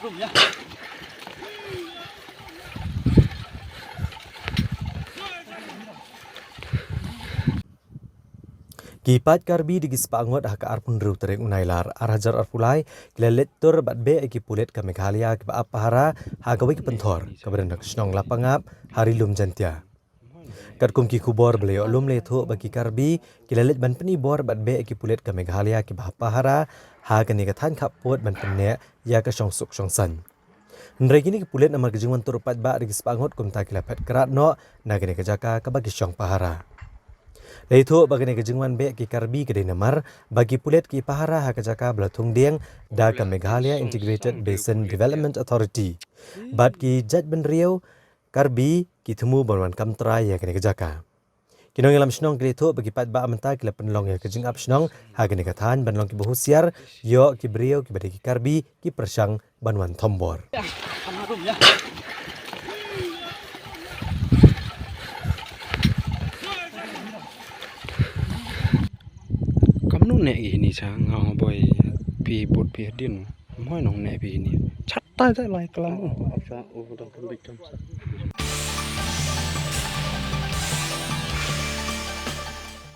Kipat karbi digis pangot haka arpun ru tereng unailar arhajar arpulai kilalet tur batbe eki pulet ke Meghalaya ke apahara hagawi ke pentor kebadan snong lapangap hari lum jantia. Katkum ki kubor beliau lum letho bagi karbi kilalet ban peni bor batbe eki pulet ke Meghalaya ke apahara hagani kathan kapot ban penne ya ke song san. Nregi ni pulet namar kejungan tur pat ba digis pangot kum ta kilapat kerat no nagani kejaka ke bagi song pahara. Leito bagane kejengwan be ki karbi kedai namar bagi pulet ki pahara ha kejaka belatung dieng da ke Meghalaya Integrated Basin Development Authority. Bat ki jat ben riau karbi ki temu banwan kamtra ya kene kejaka. Kinong ilam snong leito bagi pat ba amenta ki penlong ya kejeng ap snong ha kene kathan banlong ki bohusiar yo ki beriau ki bade ki karbi ki persang banwan thombor. Kamnu nek ini sang ngau boy pi bot pi din moi nong nek pi ini chatta ja lai kelam